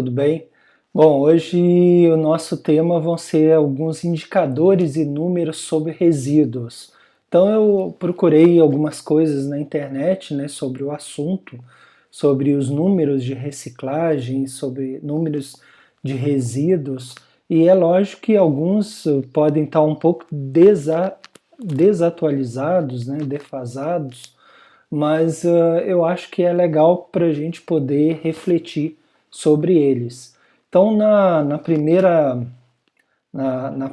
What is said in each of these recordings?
Tudo bem? Bom, hoje o nosso tema vão ser alguns indicadores e números sobre resíduos. Então eu procurei algumas coisas na internet, né, sobre o assunto, sobre os números de reciclagem, sobre números de resíduos, e é lógico que alguns podem estar um pouco desatualizados, né, defasados, mas eu acho que é legal para a gente poder refletir sobre eles. Então, na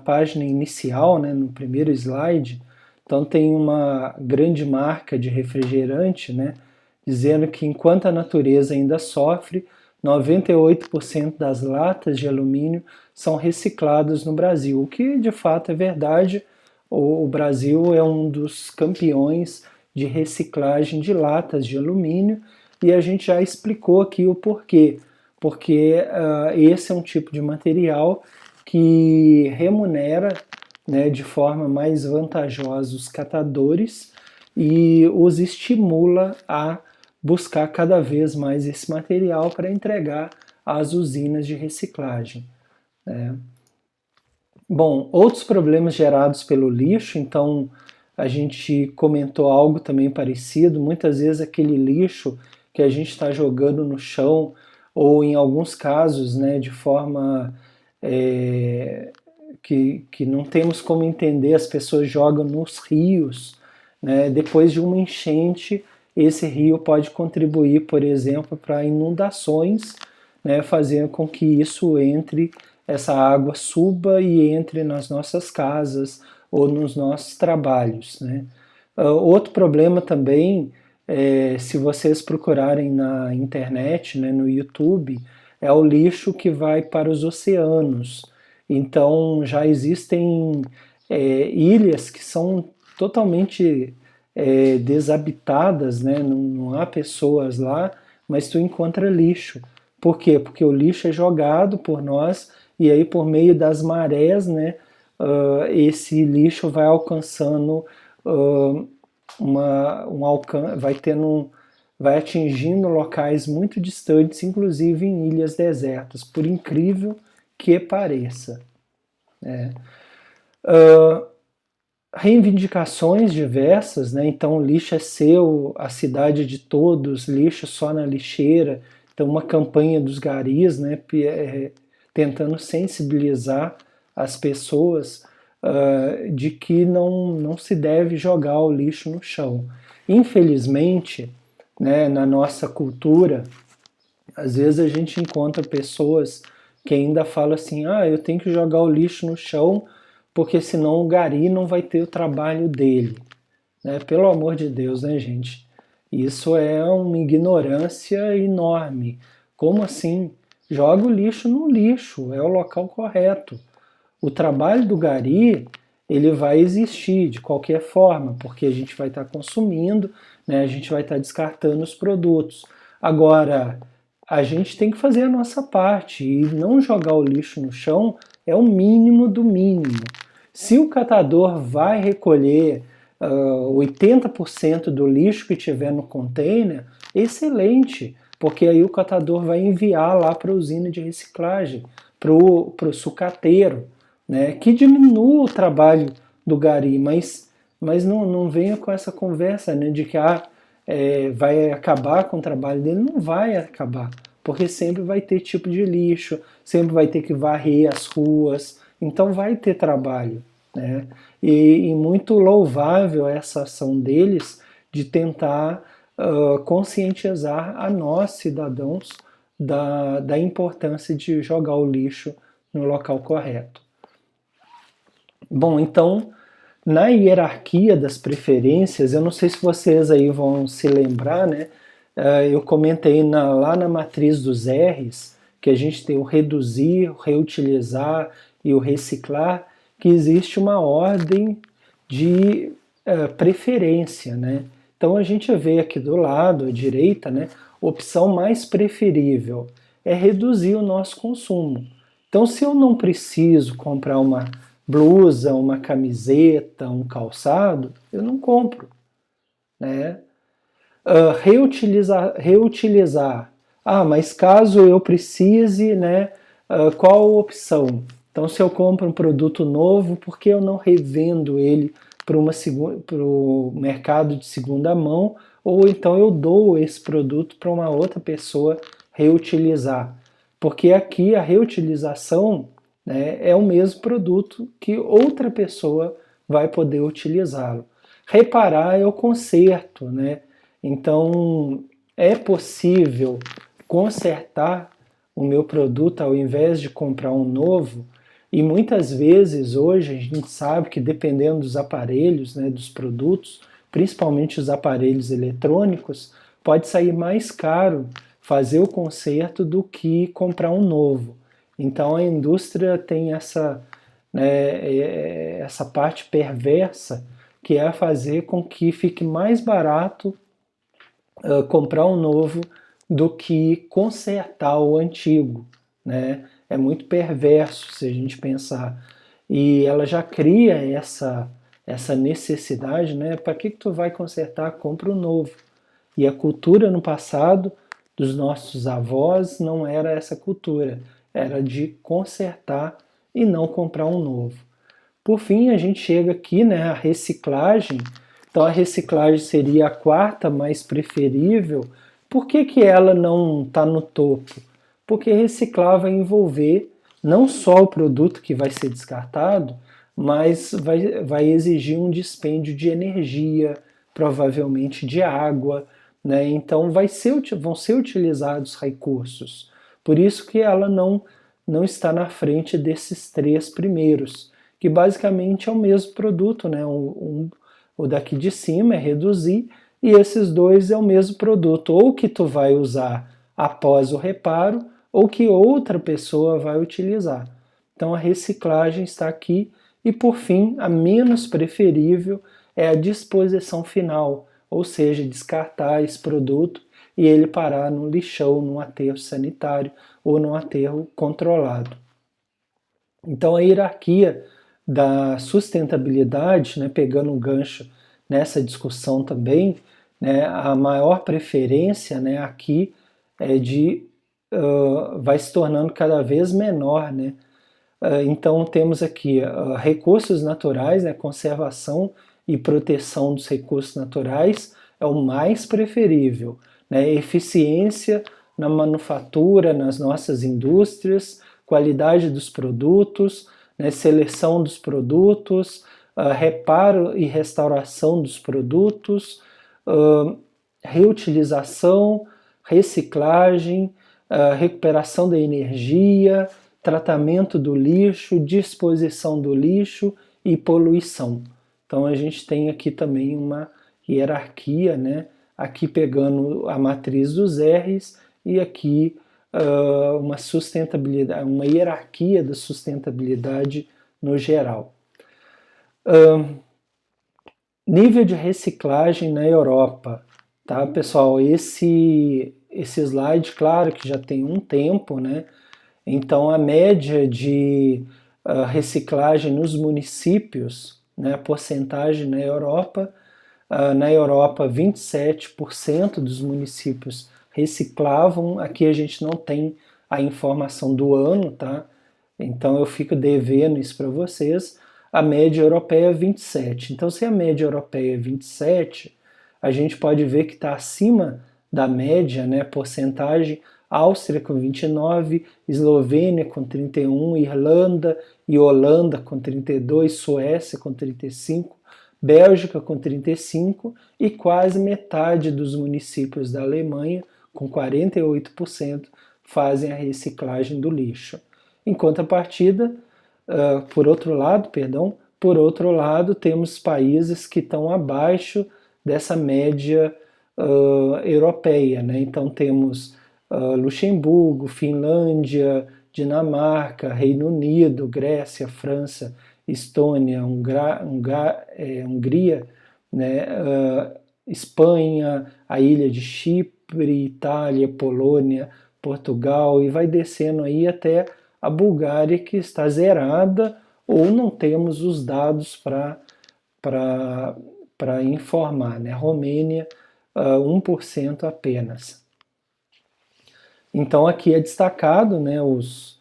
página inicial, né, no primeiro slide, então tem uma grande marca de refrigerante, né, dizendo que enquanto a natureza ainda sofre, 98% das latas de alumínio são recicladas no Brasil, o que de fato é verdade. O Brasil é um dos campeões de reciclagem de latas de alumínio e a gente já explicou aqui o porquê. Porque esse é um tipo de material que remunera, né, de forma mais vantajosa os catadores e os estimula a buscar cada vez mais esse material para entregar às usinas de reciclagem, né? Bom, outros problemas gerados pelo lixo, então a gente comentou algo também parecido. Muitas vezes aquele lixo que a gente está jogando no chão, ou em alguns casos, né, de forma é, que não temos como entender, as pessoas jogam nos rios, né? Depois de uma enchente, esse rio pode contribuir, por exemplo, para inundações, né, fazendo com que isso entre, essa água suba e entre nas nossas casas ou nos nossos trabalhos, né? Outro problema também, se vocês procurarem na internet, né, no YouTube, é o lixo que vai para os oceanos. Então já existem ilhas que são totalmente desabitadas, né? Não há pessoas lá, mas tu encontra lixo. Por quê? Porque o lixo é jogado por nós e aí por meio das marés, né, esse lixo vai alcançando vai tendo, vai atingindo locais muito distantes, inclusive em ilhas desertas, por incrível que pareça. Reivindicações diversas, né? Então o lixo é seu, a cidade é de todos, lixo só na lixeira. Então uma campanha dos garis, né, tentando sensibilizar as pessoas de que não se deve jogar o lixo no chão. Infelizmente, né, na nossa cultura, às vezes a gente encontra pessoas que ainda falam assim: ah, eu tenho que jogar o lixo no chão porque senão o gari não vai ter o trabalho dele. Né? Pelo amor de Deus, né, gente? Isso é uma ignorância enorme. Como assim? Joga o lixo no lixo, é o local correto. O trabalho do gari, ele vai existir de qualquer forma, porque a gente vai estar consumindo, né, a gente vai estar descartando os produtos. Agora, a gente tem que fazer a nossa parte e não jogar o lixo no chão é o mínimo do mínimo. Se o catador vai recolher 80% do lixo que tiver no container, excelente, porque aí o catador vai enviar lá para a usina de reciclagem, para o sucateiro, né, que diminua o trabalho do gari, mas não venha com essa conversa, né, de que vai acabar com o trabalho dele. Não vai acabar, porque sempre vai ter tipo de lixo, sempre vai ter que varrer as ruas, então vai ter trabalho, né? E muito louvável essa ação deles de tentar conscientizar a nós, cidadãos, da importância de jogar o lixo no local correto. Bom, então, na hierarquia das preferências, eu não sei se vocês aí vão se lembrar, né? Eu comentei lá na matriz dos R's, que a gente tem o reduzir, o reutilizar e o reciclar, que existe uma ordem de preferência, né? Então a gente vê aqui do lado, à direita, né? Opção mais preferível é reduzir o nosso consumo. Então, se eu não preciso comprar uma blusa, uma camiseta, um calçado, eu não compro, né? Reutilizar. mas caso eu precise, né, qual a opção? Então, se eu compro um produto novo, por que eu não revendo ele para o mercado de segunda mão, ou então eu dou esse produto para uma outra pessoa reutilizar? Porque aqui a reutilização, né, é o mesmo produto que outra pessoa vai poder utilizá-lo. Reparar é o conserto, né? Então, é possível consertar o meu produto ao invés de comprar um novo, e muitas vezes hoje a gente sabe que dependendo dos aparelhos, né, dos produtos, principalmente os aparelhos eletrônicos, pode sair mais caro fazer o conserto do que comprar um novo. Então a indústria tem essa parte perversa que é fazer com que fique mais barato comprar um novo do que consertar o antigo, né? É muito perverso se a gente pensar. E ela já cria essa necessidade, né? Para que tu vai consertar? Compra um novo. E a cultura no passado dos nossos avós não era essa cultura, era de consertar e não comprar um novo. Por fim, a gente chega aqui, né, a reciclagem. Então, a reciclagem seria a quarta mais preferível. Por que que ela não está no topo? Porque reciclar vai envolver não só o produto que vai ser descartado, mas vai exigir um dispêndio de energia, provavelmente de água, né? Então vão ser utilizados recursos. Por isso que ela não está na frente desses três primeiros, que basicamente é o mesmo produto, né? O daqui de cima é reduzir, e esses dois é o mesmo produto, ou que tu vai usar após o reparo, ou que outra pessoa vai utilizar. Então a reciclagem está aqui, e por fim, a menos preferível é a disposição final, ou seja, descartar esse produto e ele parar no lixão, num aterro sanitário ou num aterro controlado. Então a hierarquia da sustentabilidade, né, pegando um gancho nessa discussão também, né, a maior preferência, né, aqui é vai se tornando cada vez menor, né? Então temos aqui recursos naturais, né, conservação e proteção dos recursos naturais é o mais preferível, né? Eficiência na manufatura, nas nossas indústrias, qualidade dos produtos, né, seleção dos produtos, reparo e restauração dos produtos, reutilização, reciclagem, recuperação da energia, tratamento do lixo, disposição do lixo e poluição. Então a gente tem aqui também uma hierarquia, né? Aqui pegando a matriz dos R's e aqui uma sustentabilidade, uma hierarquia da sustentabilidade no geral. Nível de reciclagem na Europa, tá, pessoal? Esse slide, claro que já tem um tempo, né? Então a média de reciclagem nos municípios, né, a porcentagem na Europa 27% dos municípios reciclavam. Aqui a gente não tem a informação do ano, tá? Então eu fico devendo isso para vocês. A média europeia é 27. Então, se a média europeia é 27, a gente pode ver que está acima da média, né, porcentagem, Áustria com 29, Eslovênia com 31, Irlanda e Holanda com 32, Suécia com 35, Bélgica com 35 e quase metade dos municípios da Alemanha, com 48%, fazem a reciclagem do lixo. Em contrapartida, por outro lado, temos países que estão abaixo dessa média europeia, né? Então temos Luxemburgo, Finlândia, Dinamarca, Reino Unido, Grécia, França, Estônia, Hungria, né? Espanha, a ilha de Chipre, Itália, Polônia, Portugal, e vai descendo aí até a Bulgária, que está zerada, ou não temos os dados para informar, né? Romênia, 1% apenas. Então aqui é destacado, né, os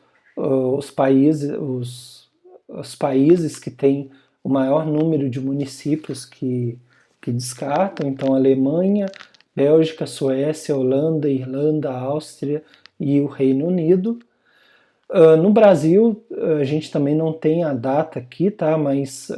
países que têm o maior número de municípios que descartam, então Alemanha, Bélgica, Suécia, Holanda, Irlanda, Áustria e o Reino Unido. No Brasil, a gente também não tem a data aqui, tá? Mas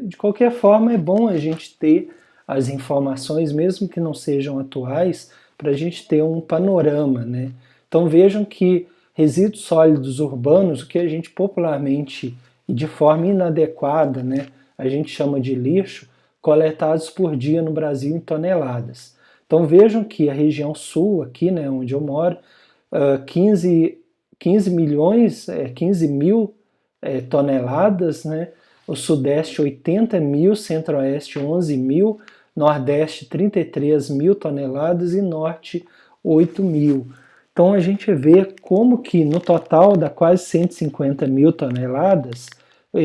de qualquer forma é bom a gente ter as informações, mesmo que não sejam atuais, para a gente ter um panorama, né? Então vejam que resíduos sólidos urbanos, o que a gente popularmente e de forma inadequada, né, a gente chama de lixo, coletados por dia no Brasil em toneladas. Então vejam que a região sul, aqui, né, onde eu moro, 15 15 milhões, 15 mil toneladas, né? O Sudeste 80 mil, Centro-Oeste 11 mil, Nordeste 33 mil toneladas e Norte 8 mil. Então a gente vê como que no total dá quase 150 mil toneladas,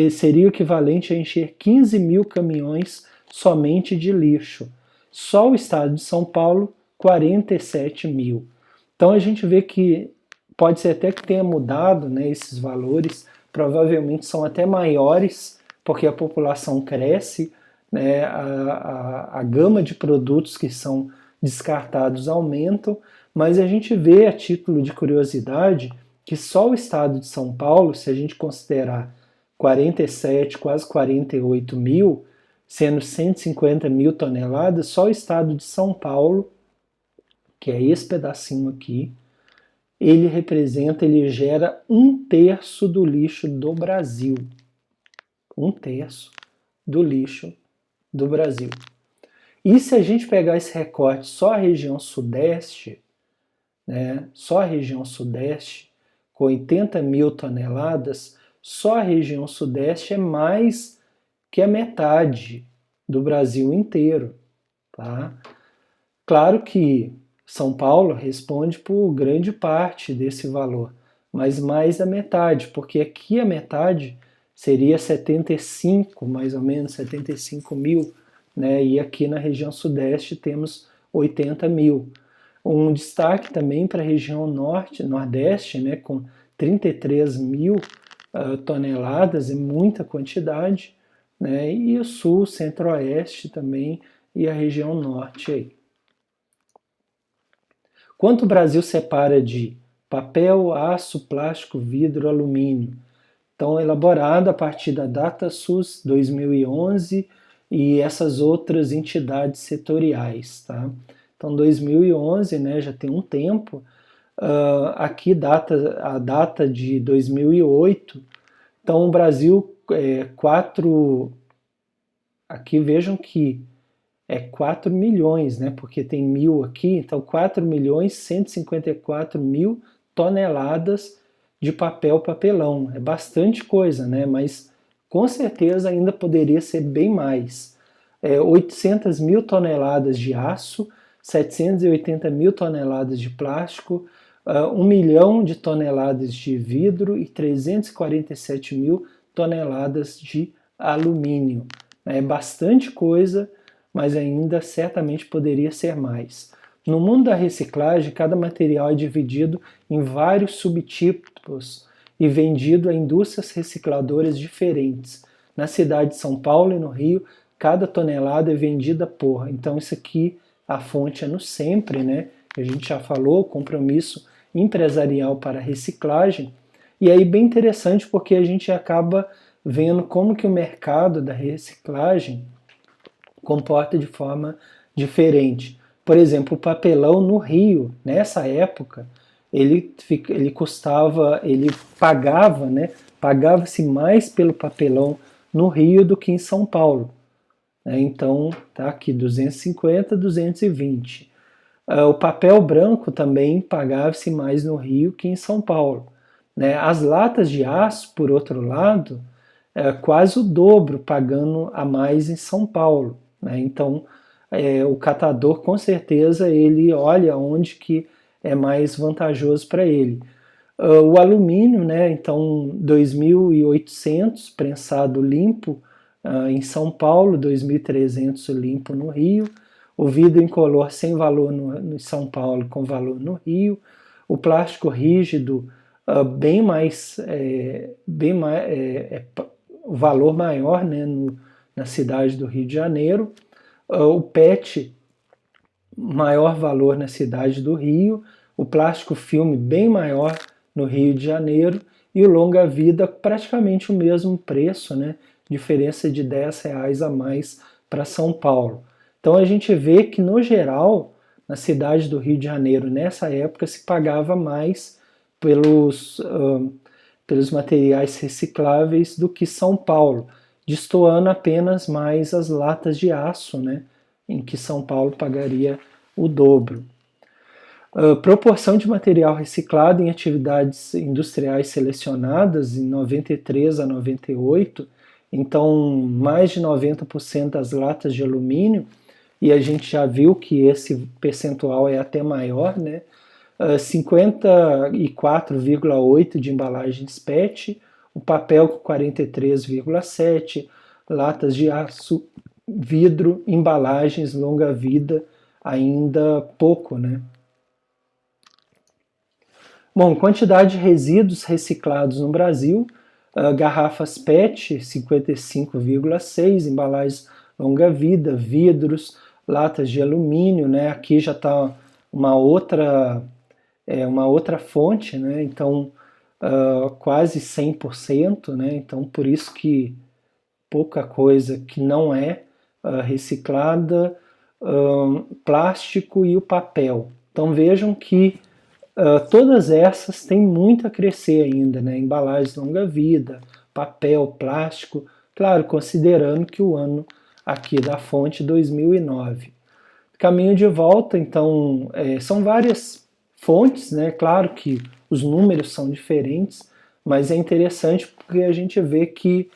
seria o equivalente a encher 15 mil caminhões somente de lixo. Só o estado de São Paulo, 47 mil. Então a gente vê que pode ser até que tenha mudado, né, esses valores, provavelmente são até maiores, porque a população cresce, né, a gama de produtos que são descartados aumentam, mas a gente vê, a título de curiosidade, que só o estado de São Paulo, se a gente considerar 47, quase 48 mil, sendo 150 mil toneladas, só o estado de São Paulo, que é esse pedacinho aqui, ele gera 1/3 do lixo do Brasil. 1/3 do lixo do Brasil. E se a gente pegar esse recorte só a região sudeste, né, só a região sudeste, com 80 mil toneladas, só a região sudeste é mais que a metade do Brasil inteiro. Tá? Claro que São Paulo responde por grande parte desse valor, mas mais da metade, porque aqui a metade seria 75, mais ou menos 75 mil, né? E aqui na região sudeste temos 80 mil. Um destaque também para a região norte, nordeste, né? Com 33 mil toneladas, é muita quantidade, né? E o sul, centro-oeste também e a região norte aí. Quanto o Brasil separa de papel, aço, plástico, vidro, alumínio? Então, elaborado a partir da DataSUS 2011 e essas outras entidades setoriais. Tá? Então, 2011, né, já tem um tempo. Aqui a data de 2008. Então, o Brasil, aqui vejam que 4 milhões, né? Porque tem mil aqui, então 4 milhões 154 mil toneladas de papelão. É bastante coisa, né? Mas com certeza ainda poderia ser bem mais. 800 mil toneladas de aço, 780 mil toneladas de plástico, 1 milhão de toneladas de vidro e 347 mil toneladas de alumínio. É bastante coisa, mas ainda certamente poderia ser mais. No mundo da reciclagem, cada material é dividido em vários subtipos e vendido a indústrias recicladoras diferentes. Na cidade de São Paulo e no Rio, cada tonelada é vendida por. Então isso aqui, a fonte é no Sempre, né? A gente já falou, compromisso empresarial para reciclagem. E aí bem interessante porque a gente acaba vendo como que o mercado da reciclagem comporta de forma diferente. Por exemplo, o papelão no Rio, nessa época, ele pagava, né? Pagava-se mais pelo papelão no Rio do que em São Paulo. Então, tá aqui 250, 220. O papel branco também pagava-se mais no Rio que em São Paulo. As latas de aço, por outro lado, quase o dobro pagando a mais em São Paulo. Então, o catador, com certeza, ele olha onde que é mais vantajoso para ele. O alumínio, né, então, 2.800 prensado limpo em São Paulo, 2.300 limpo no Rio. O vidro incolor sem valor no São Paulo, com valor no Rio. o plástico rígido bem mais, o valor maior, né, na cidade do Rio de Janeiro, o PET maior valor na cidade do Rio, o plástico filme bem maior no Rio de Janeiro e o longa-vida praticamente o mesmo preço, né? Diferença de R$ 10 a mais para São Paulo. Então a gente vê que no geral na cidade do Rio de Janeiro nessa época se pagava mais pelos, pelos materiais recicláveis do que São Paulo, destoando apenas mais as latas de aço, né? Em que São Paulo pagaria o dobro. Proporção de material reciclado em atividades industriais selecionadas em 93 a 98, então mais de 90% das latas de alumínio, e a gente já viu que esse percentual é até maior, né? 54,8% de embalagens PET, o papel com 43,7%, latas de aço, vidro, embalagens longa-vida ainda pouco, né? Bom, quantidade de resíduos reciclados no Brasil, garrafas PET 55,6, embalagens longa-vida, vidros, latas de alumínio, né? Aqui já está uma outra fonte, né? Então quase 100%, né? Então por isso que pouca coisa que não é reciclada, plástico e o papel. Então vejam que todas essas têm muito a crescer ainda, né? Embalagens longa-vida, papel, plástico, claro, considerando que o ano aqui da fonte 2009. Caminho de volta, então, são várias fontes, né? Claro que os números são diferentes, mas é interessante porque a gente vê que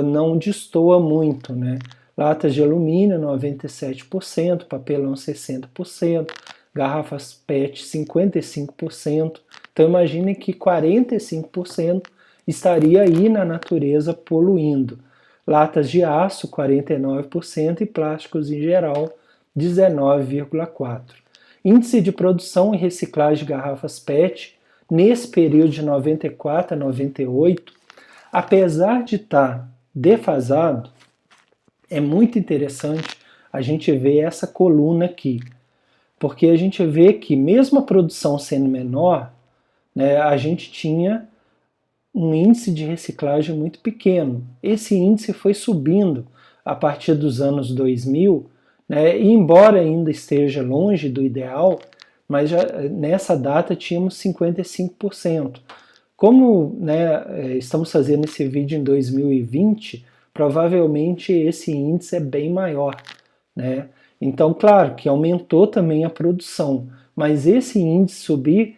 não destoa muito, né? Latas de alumínio 97%, papelão 60%, garrafas PET 55%. Então imagine que 45% estaria aí na natureza poluindo. Latas de aço 49% e plásticos em geral 19,4%. Índice de produção e reciclagem de garrafas PET nesse período de 94 a 98, apesar de estar defasado, é muito interessante a gente ver essa coluna aqui, porque a gente vê que mesmo a produção sendo menor, né, a gente tinha um índice de reciclagem muito pequeno. Esse índice foi subindo a partir dos anos 2000, né, e embora ainda esteja longe do ideal, mas já, nessa data tínhamos 55%. Como, né, estamos fazendo esse vídeo em 2020, provavelmente esse índice é bem maior, né? Então, claro que aumentou também a produção, mas esse índice subir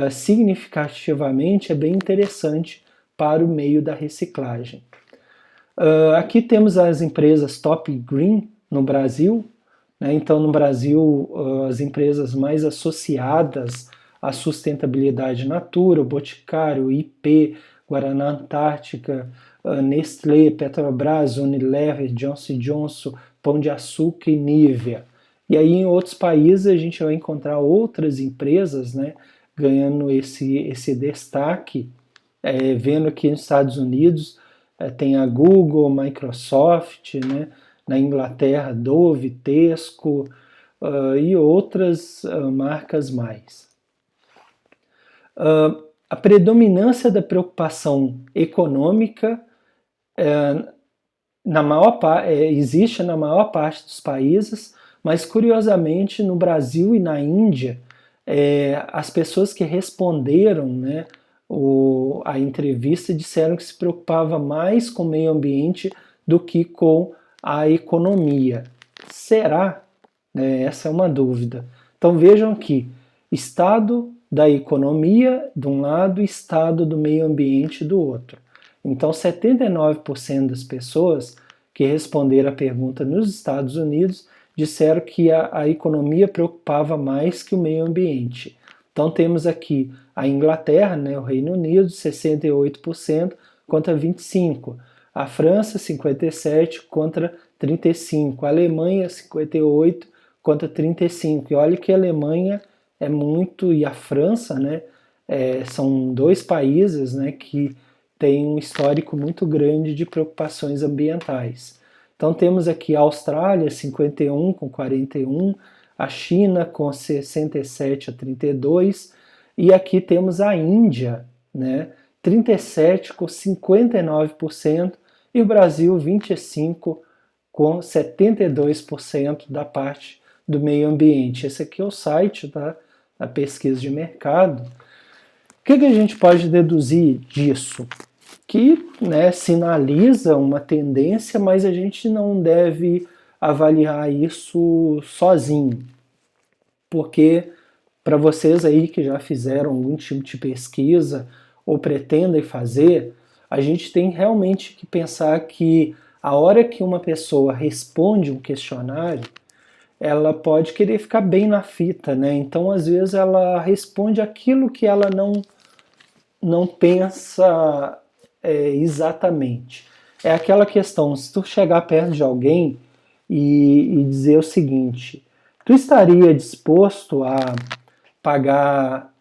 significativamente é bem interessante para o meio da reciclagem. Aqui temos as empresas Top Green no Brasil, né? Então no Brasil as empresas mais associadas à sustentabilidade Natura, o Boticário, IP, Guaraná Antártica, Nestlé, Petrobras, Unilever, Johnson Johnson, Pão de Açúcar e Nivea. E aí em outros países a gente vai encontrar outras empresas, né, ganhando esse destaque, vendo aqui nos Estados Unidos tem a Google, Microsoft, né, na Inglaterra Dove, Tesco e outras marcas mais. A predominância da preocupação econômica existe na maior parte dos países, mas curiosamente no Brasil e na Índia, as pessoas que responderam, né, a entrevista disseram que se preocupava mais com o meio ambiente do que com a economia. Será? Essa é uma dúvida. Então vejam aqui, estado da economia de um lado e estado do meio ambiente do outro. Então 79% das pessoas que responderam a pergunta nos Estados Unidos disseram que a economia preocupava mais que o meio ambiente. Então temos aqui a Inglaterra, né, o Reino Unido, 68% contra 25%. A França, 57% contra 35%. A Alemanha, 58% contra 35%. E olha que a Alemanha é muito, e a França, né, são dois países, né, que têm um histórico muito grande de preocupações ambientais. Então temos aqui a Austrália, 51 com 41, a China com 67 a 32, e aqui temos a Índia, né, 37 com 59%, e o Brasil 25 com 72% da parte do meio ambiente. Esse aqui é o site da pesquisa de mercado. O que a gente pode deduzir disso? Que, né, sinaliza uma tendência, mas a gente não deve avaliar isso sozinho, porque para vocês aí que já fizeram algum tipo de pesquisa ou pretendem fazer, a gente tem realmente que pensar que a hora que uma pessoa responde um questionário, ela pode querer ficar bem na fita, né? Então, às vezes, ela responde aquilo que ela não pensa exatamente. É aquela questão, se tu chegar perto de alguém e dizer o seguinte, tu estaria disposto a pagar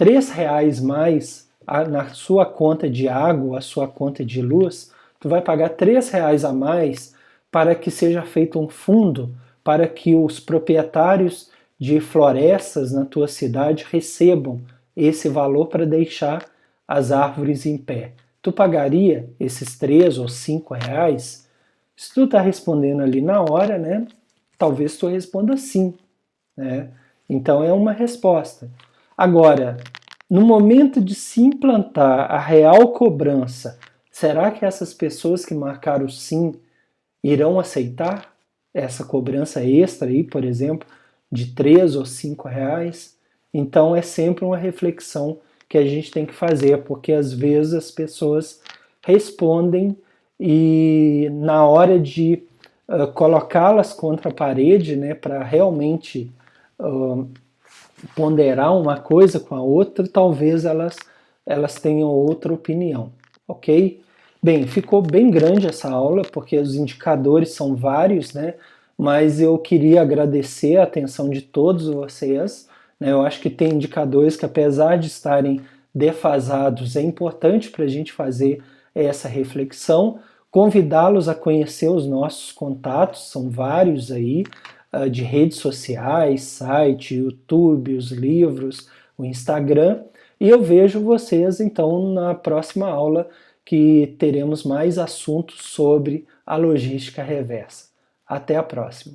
R$ 3 mais na sua conta de água, a sua conta de luz, tu vai pagar R$ 3 a mais para que seja feito um fundo para que os proprietários de florestas na tua cidade recebam esse valor para deixar as árvores em pé. Tu pagaria esses R$ 3 ou R$ 5? Se tu está respondendo ali na hora, né? Talvez tu responda sim, né? Então é uma resposta. Agora, no momento de se implantar a real cobrança, será que essas pessoas que marcaram sim irão aceitar essa cobrança extra aí, por exemplo, de R$ 3 ou R$ 5? Então é sempre uma reflexão que a gente tem que fazer, porque às vezes as pessoas respondem e na hora de colocá-las contra a parede, né, para realmente ponderar uma coisa com a outra, talvez elas tenham outra opinião, ok? Bem, ficou bem grande essa aula, porque os indicadores são vários, né? Mas eu queria agradecer a atenção de todos vocês, né? Eu acho que tem indicadores que, apesar de estarem defasados, é importante para a gente fazer essa reflexão, convidá-los a conhecer os nossos contatos, são vários aí, de redes sociais, site, YouTube, os livros, o Instagram, e eu vejo vocês então na próxima aula, que teremos mais assuntos sobre a logística reversa. Até a próxima!